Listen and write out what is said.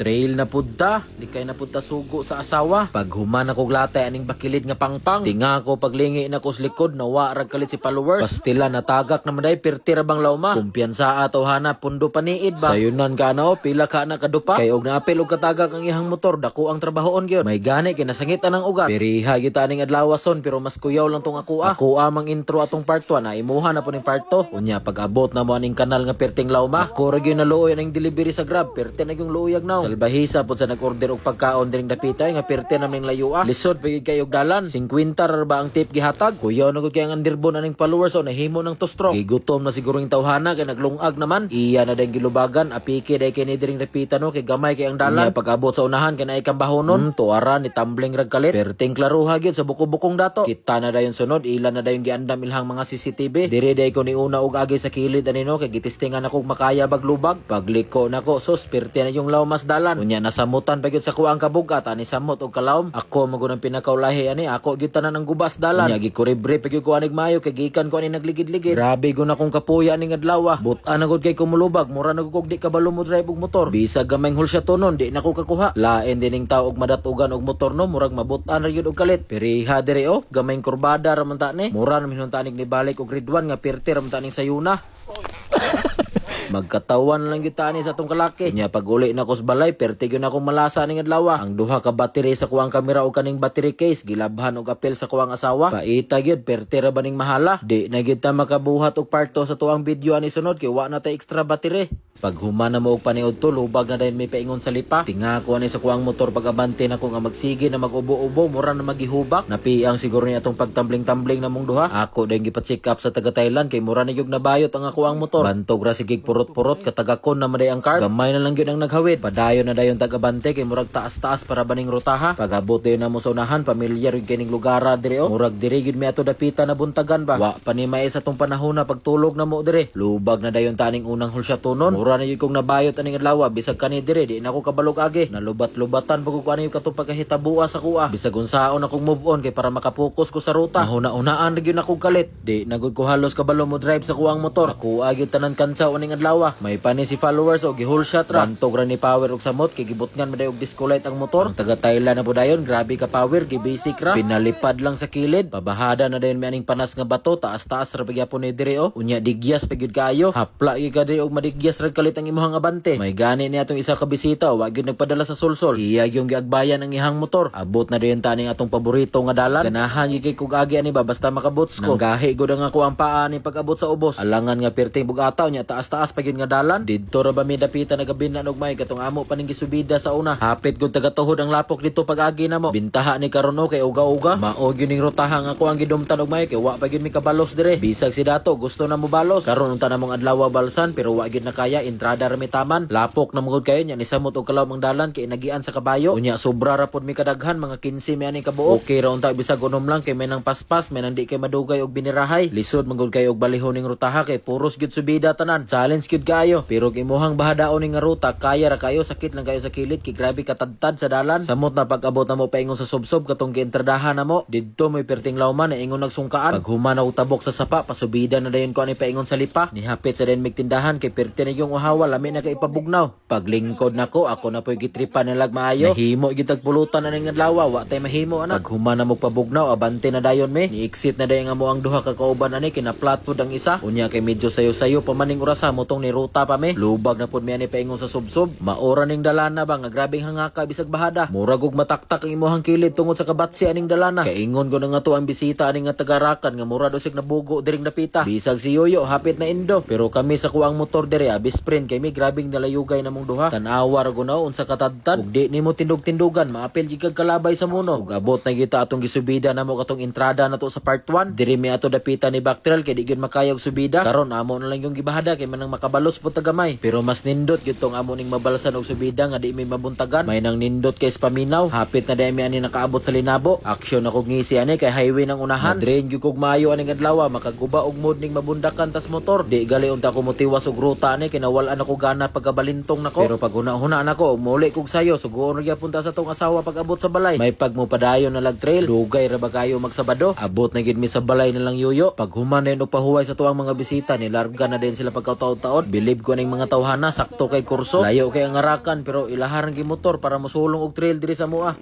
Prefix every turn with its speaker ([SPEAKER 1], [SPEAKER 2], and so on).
[SPEAKER 1] Trail na pudta, di kay na pudta sugo sa asawa. Pag human ako glatay aning bakilid nga pangpang, tinga ko paglingi na ko sa likod, nawa rag kalit si followers. Pastila natagak naman day, pirtira bang lauma. Kumpiyansa ato hanap, pundo paniid ba? Sayunan ka na o, pila ka na kadupa. Kay og naapil og katagak ang ihang motor, dako ang trabahoon gyud. May gani kay nasangit anang ugat. Periha gyud aning adlawason, pero mas kuyaw lang tong ako. Ako amang intro atong part 1, na imuha na po ning part 2. Unya pag abot na mo aning kanal nga perting lauma, ako ra gyud naluoy aning delivery sa Grab, perte na yung luyag now. Salbahisa po sa nag-order og pagkaon diring dapita nga perte na ning layua. Lisod pagid kayo og dalan. 50 ra ba ang tip gihatag? Kuyaw na gud kay ang underbone aning followers o nahimo ng tostro. Gigutom na siguro yung tawhana kay naglungag naman. Iya na dayong gilubagan, apiki day kay ni diring dapita no kay gamay kay ang dalan. Pag abot sa unahan kay naay kambahonon, tuara ni tumbling rag kalit. Perting klaruha gyud sa buko-bukong dato. Kita na dayon sunod, ila na dayon giandam ilhang mga CCTV. Dire day ko ni una og agi sa kilid ani no kay gitistingan ako makaya baglubag. Pagliko nako sos perte na yung lawmas dalan. Unya nasamutan pa gyud sa kuang kabugat ani samot og kalawom. Ako magunang pinakaulahi ani ako gyud tanan ang gubas dalan. Unya gikuribre pa gyud ko anig mayo kay gikan ko ani nagligid-ligid. Grabe gud akong kapuya aning adlaw. Butan na gud kay kumulubag, mura na gud di kabalo mo drive og motor. Bisag gamay hul siya tonon, di na ko kakuha. Lain dining tawo og madatugan og motor no, murag mabutan ra gyud og kalit. Periha dire o, gamay kurbada ra man ta ni. Mura na minuntanig ni balik og grade 1 nga perte ra man ta ning sayuna. Magkatawan lang kita ni sa tong kalaki. Nya pag uli na ko sa balay, perte gyud akong malasa ning adlaw. Ang duha ka battery sa kuwang kamera o kaning battery case gilabhan og apel sa kuwang asawa. Paita gyud perte ra ba ning mahala? Di na gyud ta makabuhat og part 2 sa tuang video ani sunod kay wa na ta extra battery. Pag human na mo og paniud to, lubag na dayon may paingon sa lipa. Tinga ko ani sa kuwang motor pag abante na ko nga magsige na mag-ubo-ubo, mura na magihubak. Napiang siguro ni atong pagtambling-tambling na mong duha. Ako dayon gipa-check up sa taga Thailand kay mura na gyud nabayot ang ako ang motor. Bantog ra sigig purot katagakon na maday ang card. Gamay na lang yun ang naghawid. Padayon na dayon tagabante kay murag taas-taas para baning rutaha. Pag abot dayon na mo sa unahan, pamilyar yun kining lugara dire o. Murag dire yun may ato dapita na buntagan ba. Wa pa ni mais atong panahon na pagtulog na mo dire. Lubag na dayon taning unang hulsya tunon. Mura na yun kong nabayot aning adlaw. Bisag kani dire, di na ako kabalog agi. Nalubat-lubatan pag kuan yung katong pagkahitabuha sa kuha. Bisag unsaon akong move on kay para makapokus ko sa ruta. Nahuna-unaan na yun akong kalit. Di nagud ko halos kabalo mo drive sa kuwang motor. Ako agi tanan kansaw aning adlaw. May pani si followers o gihul shot ra. Bantog ra ni power og samot kay gibutngan maday og disco light ang motor. Ang taga Thailand na po dayon, grabe ka power, gibasic ra. Pinalipad lang sa kilid, pabahada na dayon may aning panas nga bato, taas-taas ra pagyapon ni dire o. Unya digyas pagyud kaayo, hapla gyud ka dire og madigyas ra kalit ang imong abante. May gani ni atong isa ka bisita, wa gyud nagpadala sa sulsol. Iya yung giagbayan ang ihang motor. Abot na dayon taning atong paborito nga dalan. Ganahan gyud kay kog agi ani ba basta makabots ko. Nanggahi gud ang ako ang paa ni pag-abot sa ubos. Alangan nga perting bugataw nya taas-taas pagyud nga dalan. Didto ra ba mi dapita nagabinan og may katong amo pa ning gisubida sa una. Hapit gud taga-tuhod ang lapok dito pag-agi na mo. Bintaha ni karon o kay uga-uga. Mao gyud ning rutaha nga ako ang gidumtan og may kay wa pa gyud mi kabalos dire. Bisag si dato gusto na mo balos. Karon unta na mong adlaw balsan pero wa gyud na kaya entrada ra mi taman. Lapok na mugod kayo nya ni samot og kalaw mang dalan kay nagian sa kabayo. Unya sobra ra pod mi kadaghan mga 15 mi ani kabuok. Okay ra unta bisag unom lang kay may nang paspas, may nang di kay madugay og binirahay. Lisod mangod kayo og balihon ning rutaha kay puros gyud subida tanan. Challenge gyud kayo. Pero imuhang bahadaon ning nga ruta, kaya ra kayo, sakit lang kayo sa kilid, kay grabe katadtad sa dalan. Samot na pag-abot na mo paingon sa subsob katong gientradahan na mo. Didto may perting lawman na ingon nagsungkaan. Pag human na utabok sa sapa, pasubida na dayon ko ani paingon sa lipa. Nihapit sa dayon migtindahan kay perte na yung uhawa, lami na kay ipabugnaw. Paglingkod nako, ako na po'y gitripan nilag maayo. Nahimo gitag pulutan na ning adlaw, wa tay mahimo ana. Pag human na mo pabugnaw, abante na dayon me. Ni-exit na dayon nga mo ang duha ka kauban ani kinaplat pod ang isa. Unya kay medyo sayo-sayo pamaning orasa mo tong ni ruta pa me. Lubag na pud mi ani paingon sa subsob. Maora ning dalana ba nga grabeng hangaka bisag bahada. Murag og mataktak ang imong kilid tungod sa kabatsi aning dalana. Kaingon ko na nga to ang bisita aning nga tagarakan nga mura dosig nabugo diring napita. Bisag si Yoyo hapit na indo. Pero kami sa kuang motor dire abis friend kay mi grabeng nalayugay namong duha. Tan-awa ra gunaw unsa katadtad. Ug di nimo tindog-tindugan maapil gigag kalabay sa muno. Ug abot na kita atong gisubida namo katong entrada nato sa part 1. Diri mi ato dapita ni Bactrial kay di gyud makayog subida. Karon amo na lang yung gibahada kay manang makabalos pud tagamay. Pero mas nindot gyud tong amo ning mabalasan og subida nga di may mabuntagan. May nang nindot kay paminaw. Hapit na daymi ani nakaabot sa linabo. Aksyon ako ngisi ani kay highway nang unahan. Drain gyud kog maayo aning adlaw makaguba og mood ning mabundakan tas motor. Di gali unta ko motiwas og ruta ani kay nawal-an ako gana pagabalintong nako. Pero pag una-una nako muli kog sayo sugoon ra punta sa tong asawa pag abot sa balay. May pagmupadayon na lag trail. Dugay ra ba kayo magsabado? Abot na gid mi sa balay na lang Yoyo. Pag human na og pahuway sa tuwang mga bisita ni larga na din sila pagkataw-taw taon. Bilib ko ning mga tawhana sakto kay kurso. Layo kay ang arakan pero ilaharang gi motor para mosulong og trail diri sa mua.